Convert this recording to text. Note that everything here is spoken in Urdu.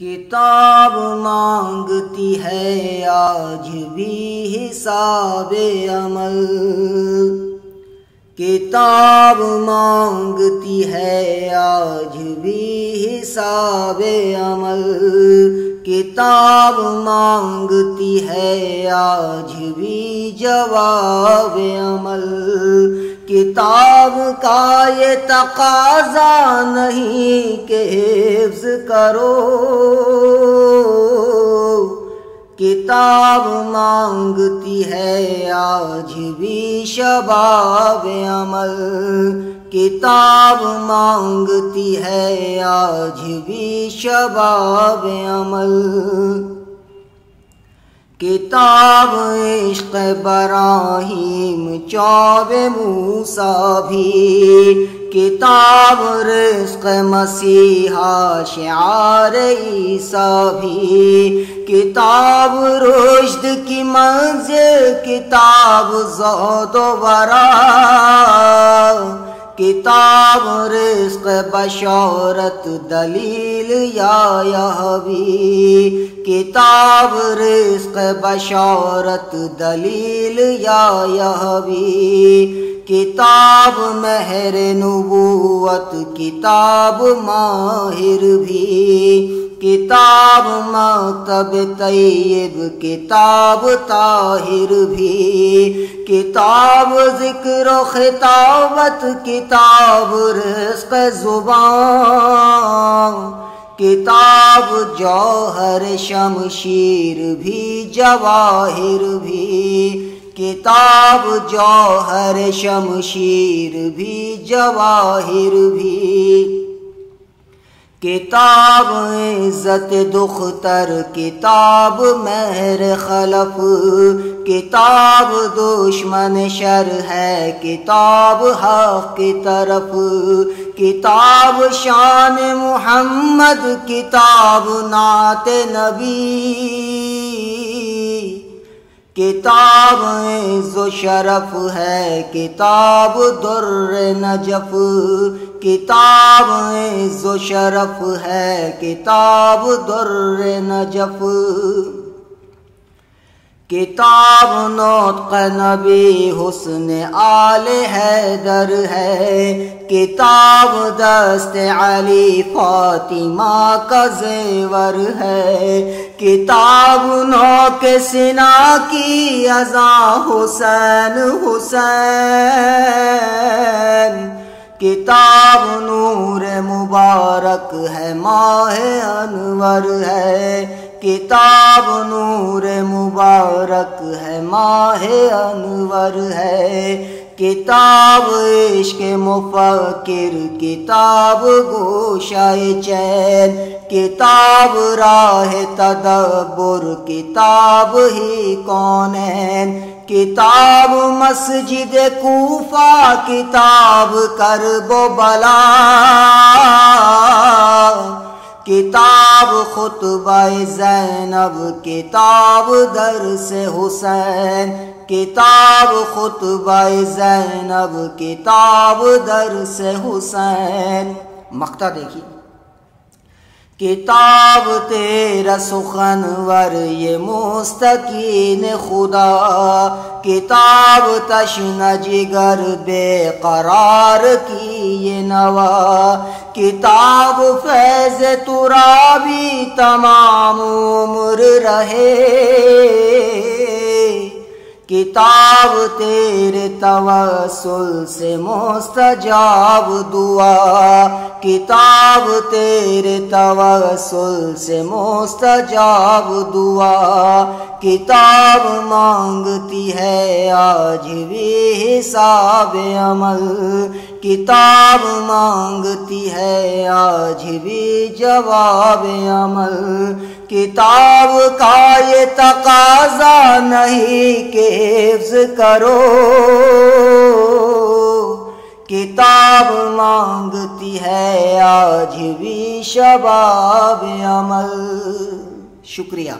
کتاب مانگتی ہے آج بھی حساب عمل، کتاب مانگتی ہے آج بھی حساب عمل، کتاب مانگتی ہے آج بھی جواب عمل، کتاب کا یہ تقاضا نہیں کہ حفظ کرو، کتاب مانگتی ہے آج بھی شباب عمل، کتاب مانگتی ہے آج بھی شباب عمل، کتاب عشق براہیم چوب موسیٰ بھی، کتاب رزق مسیحا شعار عیسیٰ بھی، کتاب رشد کی منزل کتاب زہد و ورا، کتاب رزق بشارت دلیل یا یہوی، کتاب رزق بشارت دلیل یا یہوی، کتاب مہر نبوت کتاب ماہر بھی، کتاب مکتب طیب کتاب طاہر بھی، کتاب ذکر و خطابت کتاب رزق زبان، کتاب جوہر شمشیر بھی جواہر بھی، کتاب جوہر شمشیر بھی جواہر بھی، کتاب عزت دختر کتاب مہر خلف، کتاب دشمن شر ہے کتاب حق کی طرف، کتاب شان محمد کتاب نعت نبی، کتاب عز و شرف ہے کتاب در نجف، کتاب عز و شرف ہے کتاب در نجف، کتاب نطق نبی حسن آل حیدر ہے، کتاب دست علی فاطمہ کا زیور ہے، کتاب نوک سنا کی اذاں حسین حسین، کتاب نور مبارک ہے ماہ انور ہے، کتاب نور مبارک ہے ماہ انور ہے، کتاب عشق مفکر کتاب گوشۂ چین، کتاب راہ تدبر کتاب ہی کونین، کتاب مسجد کوفہ کتاب کرب و بلا، کتاب خطبہ زینب کتاب درس حسین، کتاب خطبہ زینب کتاب درس حسین، مقطع دیکھیے، کتاب تیرا سخنور یہ مستقین خدا، کتاب تشنہ جگر بے قرار کی یہ نوا، کتاب فیض ترابی تمام عمر رہے، کتاب تیرے توسل سے مستجاب دعا، کتاب تیرے توسل سے مستجاب دعا، کتاب مانگتی ہے آج بھی حساب عمل، کتاب مانگتی ہے آج بھی جواب عمل، کتاب کا یہ تقاضا نہیں کہ حفظ کرو، کتاب مانگتی ہے آج بھی شباب عمل۔ شکریہ۔